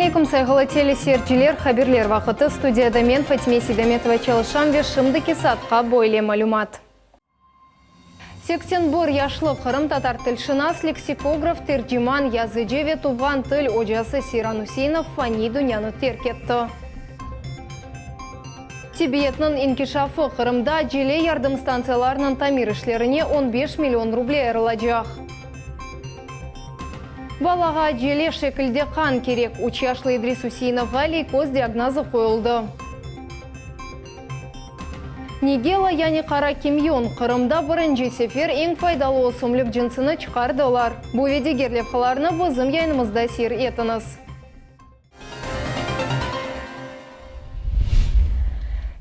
алейкум, сайгала телесерчилер, хаберлер вақыты студияда мен Фатиме Сейдаметова чалышам ве шымдыки сатқа бойле малюмат. 81 яшлы Қырым татар тілшінас лексикограф терджиман языжеве туған тіл ожасы Сейран Усейнов фани дүнияны теркетті. Тибетнің инкишафы Қырымда желе ярдым станцияларының тамир ішлеріне 15 миллион рублей айрылacak. Балаға желе шекілде қан керек. Учашлы Идрис Усейновға лейкоз диагнозы қойылды. Нигела яни қара кимьон Қырымда бірінші сефер ең файдалы осымлік жынсыны чықардылар. Бұл ведегерлеп қаларыны бұзым яйнымызда сер етіңіз.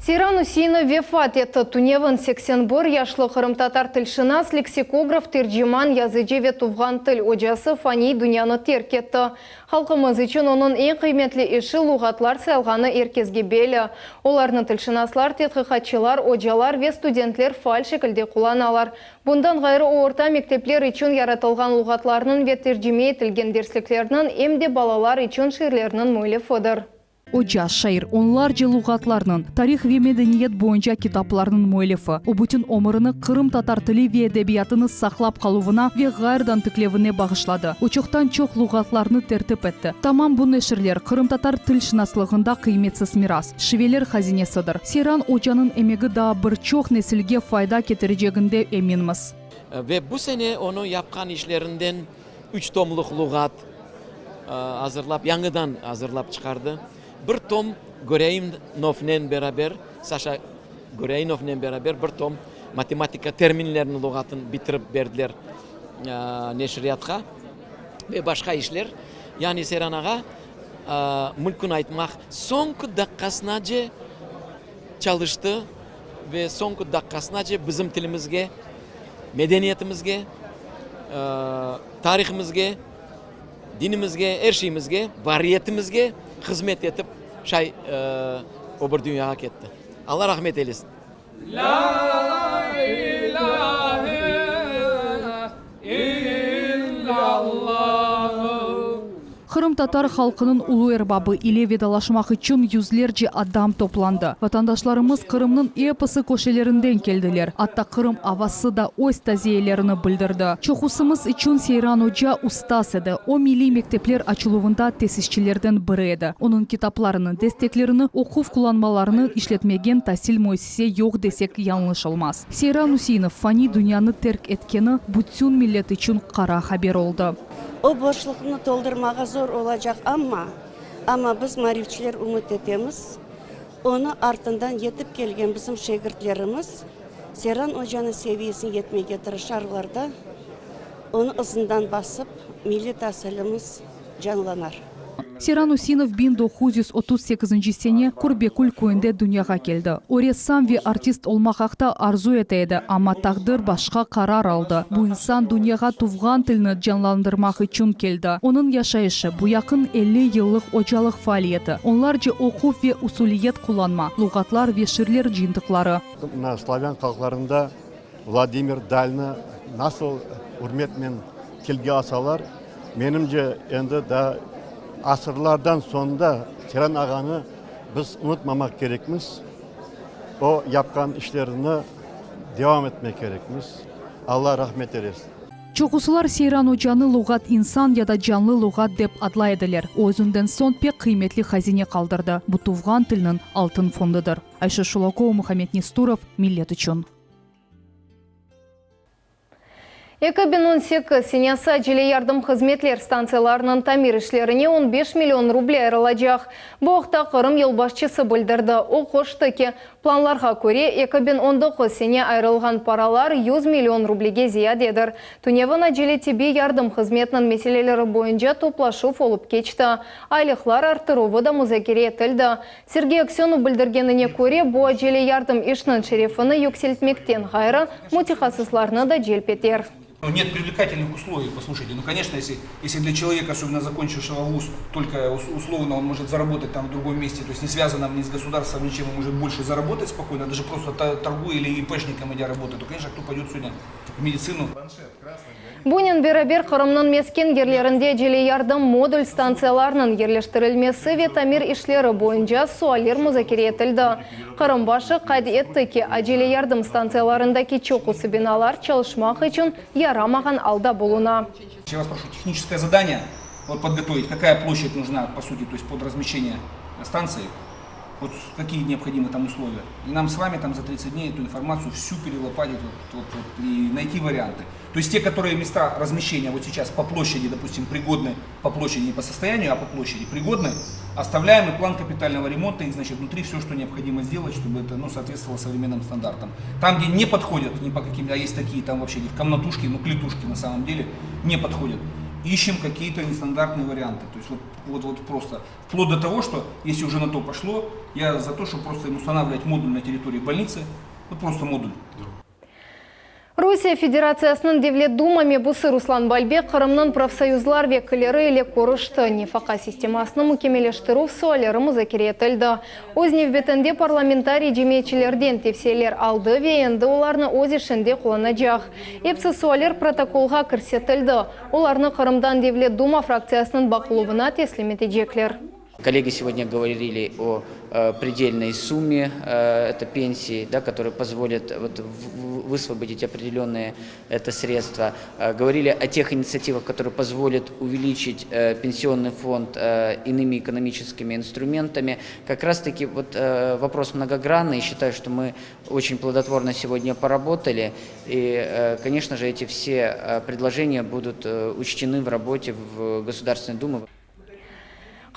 Сейран Усейнов вефат етті. Туневін 81 яшлы Қырым татар тілшінас лексикограф терджиман языжеве туған тіл ожасы фани дүнияны теркетті. Халқымыз үшін оның ең қиметлі іші луғатлар сәлғаны еркезге белі. Оларны тілшінаслар, тетқиқатчылар, ожалар ве студентлер фаль шекілде құланалар. Бұндан ғайры орта мектеплер үшін яратылған луғатларының ве терджиме етілген дерсліклерінің емде балалар үшін ширлерінің мөйлі фыдыр. Ожас шайыр онлар луғатларының тарих ве мәдениет бойынша китапларының мөйлефі. Обутін омырыны Қырым татар тілі ве әдебиятыны сақлап қалуына ве ғайырдан тіклевіне бағышлады. Учоқтан чоқ луғатларны тәртіп етті. Тамам бұл нәшірлер Қырым татар тіл шынаслығында қиметсіз мирас. Шевелер хазинесідір. Сейран Ожаның емегі да бір чоқ нәсілге файда кетірежегінде емінміз. Ve bu sene onu yapkan işlerinden 3 tomluk lügat hazırlap, yanıdan hazırlap çıkardı. Bir tom Goreinov'nen beraber, Sasha Goreinov'nen beraber bir tom matematika terminlerini lügatın bitirip verdiler neşriyatga ve başka işler. Yani Seyran Ağa mülkün aytmak sonku dakikasınaca çalıştı ve sonku dakikasınaca bizim tilimizge, medeniyetimizge, tarihimizge, dinimizge, her şeyimizge, variyetimizge hizmet etip öbür dünyaya gitti. Allah rahmet eylesin. La ilahe illallah. Қырым татар халқының ұлы эрбабы иле ведалашмақ үшін yüzlerce адам топланды. Ватандашларымыз Қырымның эпосы көшелерінден келділер. Атта Қырым авасы да өз тазиелеріні білдірді. Чоқусымыз үшін Сейран Ожа ұстаз еді. О милли мектеплер açılуында тесісшілерден бірі еді. Оның китапларының дестеклеріні, оқув құланмаларını ішлетмеген тасил мойсисе yok десек yanlış olmaz. Сейран Усейнов фани дүнияны терк еткені бүтін миллет үшін қара хабер oldu. O boşluğunu doldurmağa zor olacak ama biz marifçiler umut etemiz. Onu ardından yetip gelgen bizim şegirdlerimiz Seyran Hoca'nın seviyesini yetmeye getirişarlar da onu ızından basıp milli tahsilimiz canlanar. Сейран Усейнов 1938 сене Курбекул кöyünde dünyaya geldi. Oressam ve artist olmakta arzu eteydi ama taqdir başka karar aldı. Bu insan dünyaya tuğan tilini canlandırmak için geldi. Onun yaşayışı bu yakın 50 yıllık hocalık faaliyeti. Onlarca oku ve usuliyet kullanma, lügatlar ve şiirler jıyıntıkları. Slaven halklarında Vladimir Dalini nasıl hürmetmen tilge asalar, menimce endi da asırlardan sonra Seyran Ağa'nı biz unutmamak gerekmiz. O yapkan işlerini devam etmek gerekmiz. Allah rahmet eylesin. Çoğusular Seyran Hoca'nı lügat insan ya da canlı lügat dep adlaydılar. O özünden son pek kıymetli hazine kaldırdı. Bu tuğan tilinin altın fondudur. Ayşe Şulakova, Muhammed Nesturov, Millet için. 2018 senesi желе ярдым хызметлер станцияларының тамир ішлеріне 15 миллион рублей айрылacak. Bu оқта Қырым елбасшысы білдірді. О қоштыки планларға көре 2019 сене айрылған паралар 100 миллион рублиге зиядедір. Туневына желе тебе ярдым хызметінің меселелері бойынша топлашу олып кечті. Айлықлар артыруы да музакире етілді. Сергей Аксенов білдіргеніне көре бұ желе ярдым ішінің шерефіні юкселтмектен ғайры мутихасысларны да желпетер. Нет привлекательных условий, послушайте, конечно, если для человека, особенно закончившего вуз, только условно он может заработать там в другом месте, то есть не связано ни с государством, ничем, он может больше заработать спокойно, даже просто торгуя или ИПшником идя работать, то, конечно, кто пойдет сегодня в медицину. Бунин берабер Қырымның мескен ерлерінде желе ярдым модуль станцияларының ерлештірілмесі ветамир ишлері бойынша суалер музакире етілді. Қырым башы қайд етті ки желе ярдым станцияларындаки чоқусы биналар çalışмақ үшін ярамаған алда болуна. Я вас прошу техническое задание вот подготовить, какая площадь нужна, по сути, то есть под размещение станции. Вот какие необходимы там условия. И нам с вами там за 30 дней эту информацию всю перелопатить и найти варианты. То есть те, которые места размещения вот сейчас по площади, допустим, пригодны, по площади не по состоянию, а по площади пригодны, оставляем и план капитального ремонта, и значит внутри все, что необходимо сделать, чтобы это соответствовало современным стандартам. Там, где не подходят ни по каким, а есть такие там вообще не в комнатушке, клетушки на самом деле не подходят. Ищем какие-то нестандартные варианты. То есть вот просто вплоть до того, что если уже на то пошло, я за то, чтобы просто им устанавливать модуль на территории больницы, вот просто модуль. Россия Федерациясының Девлет Думами бұсы Руслан Бальбек Қырымның профсоюзлар векілері еле көрішті. Нефақа системасының мүкемелештіру суалері музакире етілді. Өз невбетінде парламентарий жемейчілерден тепселер алды ве енді оларны өз ішінде қоланacak. Епсі суалер протоколға кірсетілді. Оларны Қырымдан Девлет Дума фракциясының бақылуына теслим етежеклер. Коллеги сегодня говорили о предельной сумме это пенсии, да, которые позволят высвободить определенные средства. Говорили о тех инициативах, которые позволят увеличить пенсионный фонд иными экономическими инструментами. Как раз таки вопрос многогранный. Считаю, что мы очень плодотворно сегодня поработали. И, конечно же, эти все предложения будут учтены в работе в Государственной Думе.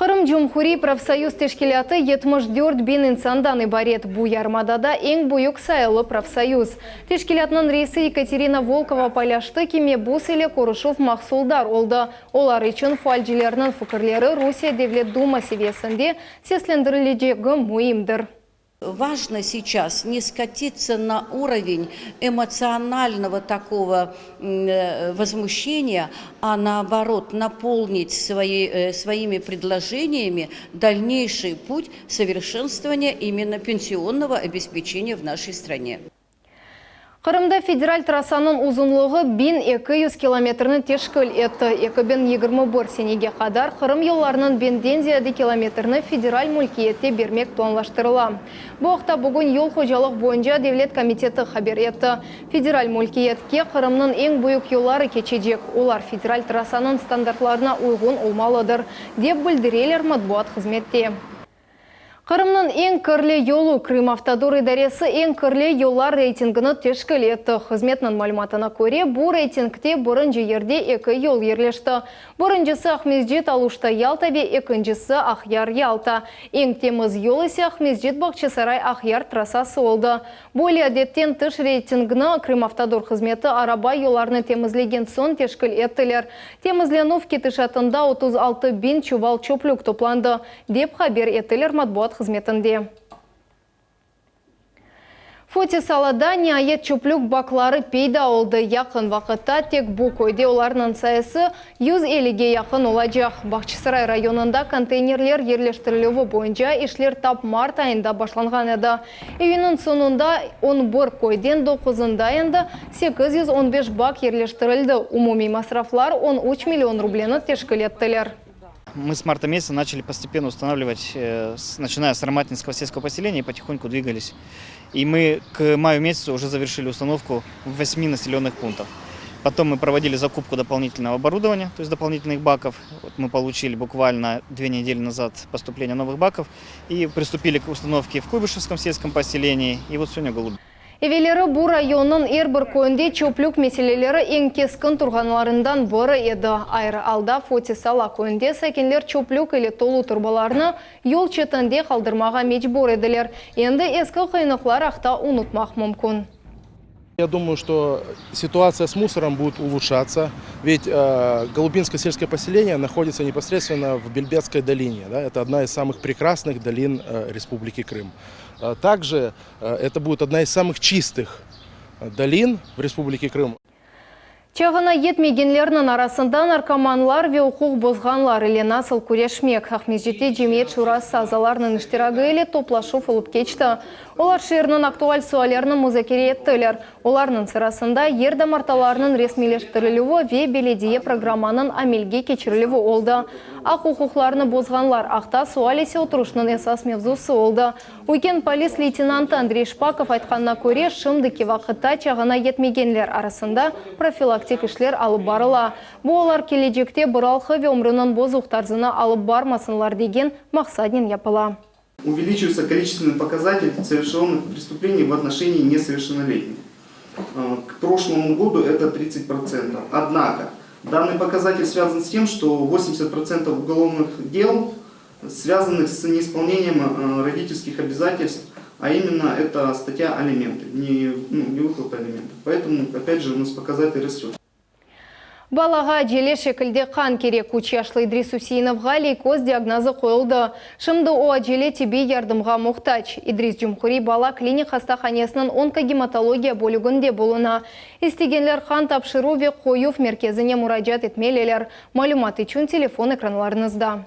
Қырым Джумхури профсоюз тешкіляты 74 бин инсандан ибарет. Бу ярмадада ең бұйық сайылы профсоюз. Тешкілятның рейсі Екатерина Волкова паляшты кеме бұс еле Корышов мақсулдар олды. Олар үшін фуальжилерінің фукірлері Русия Девлет Дума севесінде сеслендірілежегі мұйымдыр. Важно сейчас не скатиться на уровень эмоционального такого возмущения, а наоборот наполнить своими предложениями дальнейший путь совершенствования именно пенсионного обеспечения в нашей стране. Қырымда федераль трассаның ұзынлығы 1200 километрні тешкіл етті. 2021 сенеге қадар Қырым елларының 1000 километрні федераль мүлкиетте бермек планлаштырыла. Бұқта бүгін ел қожалық бойынша Девлет комитеті хабер етті. Федераль мүлкиетке Қырымның ең бұйық еллары кечедек. Олар федераль трассаның стандартларына ұйғын олмалыдыр, деп білдірелер матбуат қызметте. Қырымның ең кірлі елу Крым автодор идаресі ең кірлі еллар рейтингіні тешкіл етті. Қызметінің малыматына көре, бұл рейтингте бұрынжы ерде екі ел ерлешті. Бұрынжысы Ахмезжет алушта Ялтаве, екіншісі Ахяр Ялта. Ең теміз ел есе Ахмезжет Бақчысарай Ахяр трассасы олды. Более әдеттен тыш рейтингіні Крым автодор қызметі араба елларны темізлеген сон тешкіл еттілер. Темізленув кетішатында 36 бин чувал чоплюк топланды, деп хабер еттілер матбуат қызметінде. Фоти салада ниайет чоплюк баклары пейда олды. Яқын вақытта тек бұл көйде оларының сайысы 150-ге яқын олачақ. Бақчысарай районында контейнерлер ерлештірілуі бойынша ішлер тап март айында башланған еді. Үйінің сонында 11 көйден 9 айында 815 бак ерлештірілді. Умуми масрафлар 13 миллион рублені тешкіл еттілер. Мы с марта месяца начали постепенно устанавливать, начиная с Роматинского сельского поселения, и потихоньку двигались. И мы к маю месяцу уже завершили установку в 8 населенных пунктах. Потом мы проводили закупку дополнительного оборудования, то есть дополнительных баков. Мы получили буквально 2 недели назад поступление новых баков и приступили к установке в Куйбышевском сельском поселении. И вот сегодня Голубь. Евелері бұл районның әрбір көйінде чөплік меселелері ең кескін тұрғанларындан бірі еді. Айры алда Фоти сала көйінде сәкенлер чөплік елі толу тұрбаларыны ел четінде қалдырмаға мечбор еділер. Енді ескі қиынықлар ақта ұнытмақ мүмкін. Я думаю, что ситуация с мусором будет улучшаться, ведь Голубинское сельское поселение находится непосредственно в Бельбецкой долине. Да? Это одна из самых прекрасных долин Республики Крым. Также это будет одна из самых чистых долин в Республике Крым. Чағына етмегенлерінің арасында наркоманлар ве құқ бозғанлар еле насыл көрешмек. Ахмежетте жемет шурасы азаларының іштірағы еле топлашу фолып кечті. Олар шерінің актуаль суалерінің музакере еттілер. Оларының сырасында ерді марталарының ресмелештірілуі ве беледие программаның амелге кечірілуі олды. Ақ құқықларыны бозғанлар ақта суалесе отырушының esas мевзусы олды. Уйкен полис лейтенанты Андрей Шпаков айтқанына көре шымдыки вақытта чағына етмегенлер арасында профилактик ішлер алып барыла. Бұл олар кележекте бұралқы ве өмірінің бозуқтарзына алып бармасынлар деген мақсаднен япыла. Увеличивается количественный показатель совершенных преступлений в отношении несовершеннолетних. К прошлому году это 30%. Однако, данный показатель связан с тем, что 80% уголовных дел связанных с неисполнением родительских обязательств, а именно это статья алименты, не выплата алиментов. Поэтому, опять же, у нас показатель растет. Балаға желе шекілде қан керек. Учашлы Идрис Усейновға лейкоз диагнозы қойылды. Шымды о желе тебе ярдымға мұқтач. Идрис Джумхури бала клиник хастаханесінің онкогематология бөлігінде болуна. Истегенлер қан тапшыру ве қойув мерkezіне мұраджат етмелелер. Малюматы үшін телефон экранларыңызда.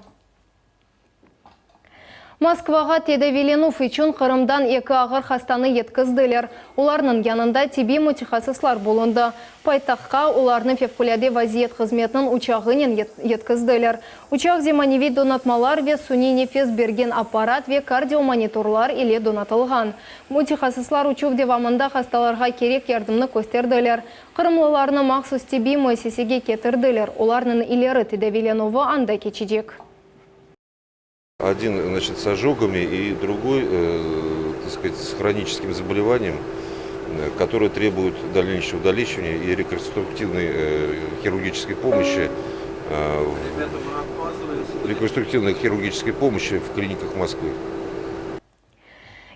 Москваға тедавиленуф үшін Қырымдан екі ағыр хастаны еткізділер. Оларның янында тебе мутихасыслар болынды. Пайтаққа оларның февкуляде вазиет қызметінің учағынен еткізділер. Учақ земаневи донатмалар ве суни нефес берген аппарат ве кардиомониторлар иле донатылған. Мутихасыслар учув девамында хасталарға керек ярдымны көстерділер. Қырымлыларны мақсус тебе мөсесеге кетірділер. Оларның илері тедавиленуы анда кечедек. Один, значит, с ожогами и другой, так сказать, с хроническим заболеванием, которые требуют дальнейшего долечивания и реконструктивной хирургической помощи, в клиниках Москвы.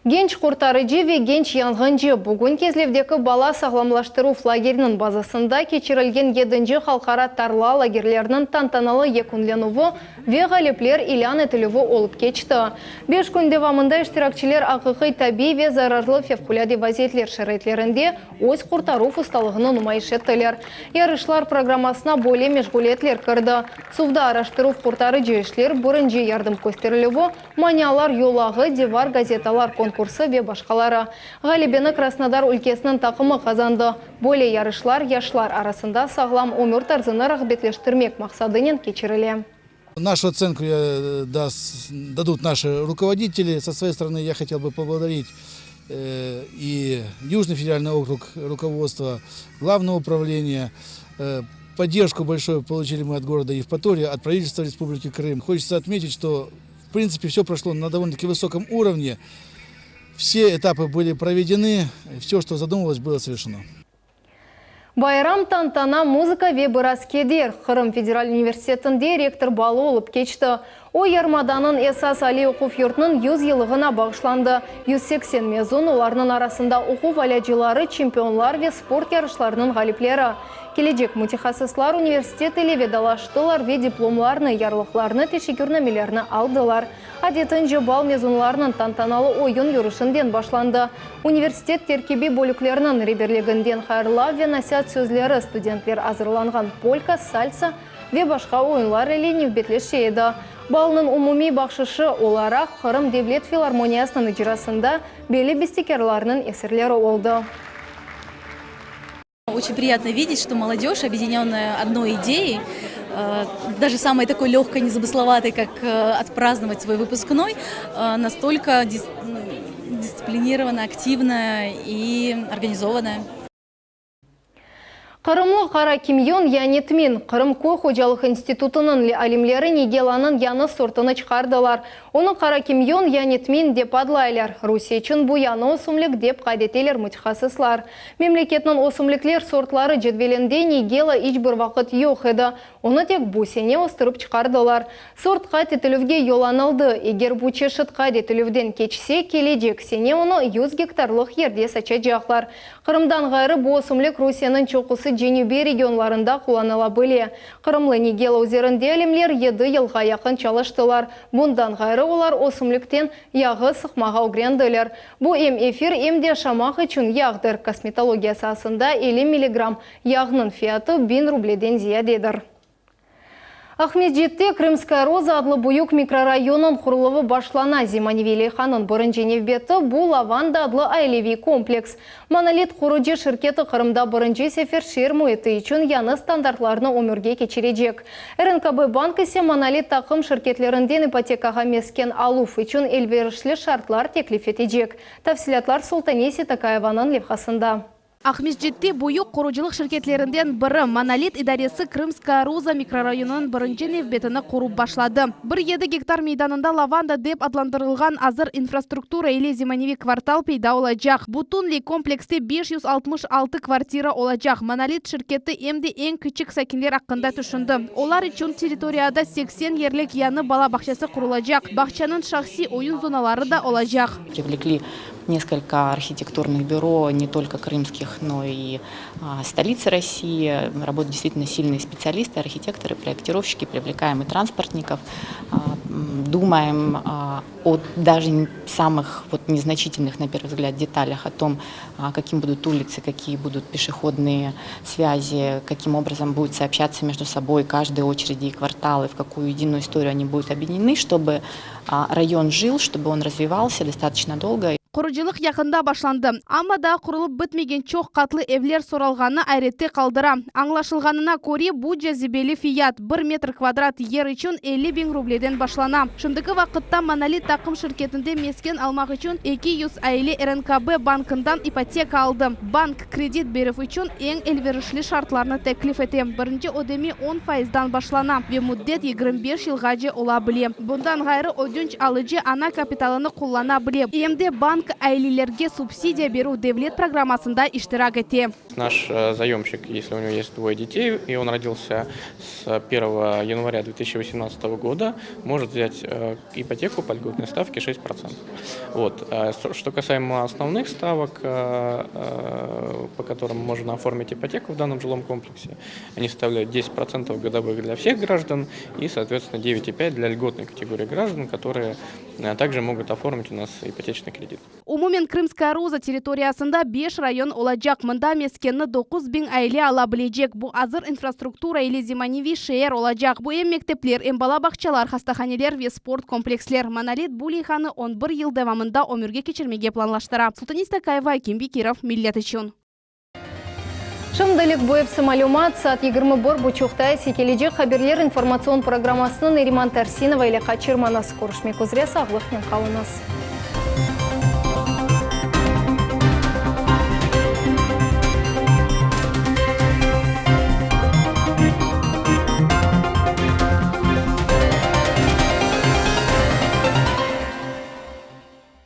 Генч құртарыжы ве генч яңғынжы бүгін кезлевдегі бала сағламлаштыру лагерінің базасында кечірілген 7-ші халқара тарла лагерлерінің тантаналы екунленуы ве ғалеплер илян етілуі олып кечті. 5 күн девамында іштиракчилер ақықы таби ве зарарлы февкуляди вазетлер шаретлерінде өз құртару фусталығыны нумайыш еттілер. Ярышлар программасына боле межгулетлер кірді. Сувда араштыру құртарыжы ішлер бұрынжы ярдым көстерілуі, маниалар йолағы, девар газеталар конкурсы ве башқалары. Ғалибені Краснодар өлкесінің тақымы қазанды. Боле ярышлар, яшлар арасында сағлам өмір тарзыны рағбетлештірмек мақсадынен кечіріле. Нашу оценку дадут наши руководители. Со своей стороны я хотел бы поблагодарить и Южный федеральный округ, руководство, главное управление. Поддержку большую получили мы от города Евпатория, от правительства Республики Крым. Хочется отметить, что в принципе все прошло на довольно-таки высоком уровне. Все этапы были проведены, все, что задумывалось, было совершено. Байрам тантана музыка ве бұраскедер. Қырым федераль университетінде ректор балы олып кечті. О ярмаданын esas али оқуф йортның 100 елығына бағышланды. 180 мезон оларының арасында оқу валяджилары, чемпионлар ве спорт ярышларының ғалиплері. Кележек мутихасыслар университеті леведалаштылар ве дипломларны, ярлықларны, тешекүрнамелерні алдылар. Адетін жобал мезонларының тантаналы ойын юрышынден башланды. Университет теркеби бөліклерінің реберлегінден хайырла ве насят сөзлері студентлер азырланған полька, сальса ве башқа ойынлар әлі бетлеші еді. Балының умуми бақшышы оларақ Қырым Девлет филармониясының ижрасында белі бестекерларының есерлері олды. Очень приятно видеть, что молодежь, объединенная одной идеей, даже самой такой легкой, незамысловатой, как отпраздновать свой выпускной, настолько дисциплинированная, активная и организованная. Қырымлы қара кимьон янетмин Қырым Кой Хожалық институтының алимлері негеланын яны сортыны чықардылар. Оны қара кимьон янетмин деп адлайлар. Русия үшін бұл яны осымлік деп қадетелер мутихасыслар. Мемлекетінің осымліклер сортлары жедвелінде негела ичбір вақыт йоқ еді. Оны тек бұсене остырып чықардылар. Сортқа тетілівге йоланылды. Егер бұче шытқа детілівден кечсе, кележек сене оны 100 гектарлық ерде сача жақлар. Қырымдан ғайры бұл осымлік Русияның чоқысы Женюбе регионларында куланыла были. Кырымлы Нигел озерінде әлемлер еді елға яқын чалыштылар. Bundan gayrı olar осымліктен яғы сықмаға угренділер. Бу эфир эмде шамақ үшін яғдыр. Косметология сасында 50 миллиграмм яғның фияты 1000 рубледен зиядедір. Ахмеджетте Крымская роза адлы буюк микрорайонын құрылығы башлана. Зиманевели ханын бұрын женевбеті бұл лаванда адлы айлеви комплекс. Монолит құруджи шыркеті Қырымда бұрынжи сефер шермуеті үшін яны стандартларны өмірге кечережек. РНКБ банк есе монолит тақым шыркетлерінден ипотекаға мескен алуф үшін элверішлі шартлар теклиф етежек. Тәфсилатлар Султанеси Такаеванын левхасында. Ахмеджетте буюк құружылық шіркетлерінден бірі Монолит идаресі Крымская роза микрорайонының бірінші невбетіні құрып башлады. 1,7 гектар мейданында лаванда деп адландырылған азыр инфраструктура или зиманеви квартал пейда олачақ. Бутунли комплексте 566 квартира олачақ. Монолит шіркеті емде ең күчік сәкендер ақында түшінді. Олар үшін территорияда 80 ерлік яны бала бақшасы құрылачақ. Бақшаның шахси ойын зоналары да олачақ. Привлекли несколько архитектурных бюро, не только крымских, но и столицы России. Работают действительно сильные специалисты, архитекторы, проектировщики, привлекаем и транспортников. Думаем о даже самых незначительных, на первый взгляд, деталях, о том, каким будут улицы, какие будут пешеходные связи, каким образом будут сообщаться между собой каждые очереди и кварталы, в какую единую историю они будут объединены, чтобы район жил, чтобы он развивался достаточно долго. Құружылық яқында башланды. Ама да құрылып бітмеген чоқ қатлы евлер соралғаны айретте қалдыра. Аңлашылғанына көре бұ жазибелі фият 1 метр квадрат ер үшін 50 000 рубледен башлана. Шымдығы вақытта Монолит тақым шіркетінде мескен алмақ үшін 200 айлы РНКБ банкындан ипотека алды. Банк кредит беріп үшін ең элверішлі шартларны теклиф ете. Бірінші одеми 10%дан башлана. Ве муддет 25 жылға же ола біле. Бұндан ғайры өдінч алыжы ана капиталыны қоллана біле. Емде банк айлилерге субсидия беру девлет программасында иштирак ете. Наш заемщик, если у него есть 2 детей, и он родился с 1 января 2018 года, может взять ипотеку по льготной ставке 6%. Что касаемо основных ставок, по которым можно оформить ипотеку в данном жилом комплексе, они составляют 10% годовых для всех граждан и, соответственно, 9,5% для льготной категории граждан, которые также могут оформить у нас ипотечный кредит. Умумен Крымская роза территориясында 5 район олачак. Мында мескенні 9000 айле ала білежек. Бұ азыр инфраструктура или зиманеви шеер олачак. Бұ ем мектеплер, ем бала бақчалар, хастаханелер ве спорт комплекслер. Монолит булиханы 11 ел девамында өмірге кечірмеге планлаштыра. Султанеси Такаева, Кимби Киров, Миллет үшін. Шымдылық бойыпсы малюмат саат 21 бұчуқта секележе хаберлер информацион программасының Ириман Тарсинова или Қачырманас көрішмек үзре сағлықнен қалыныз.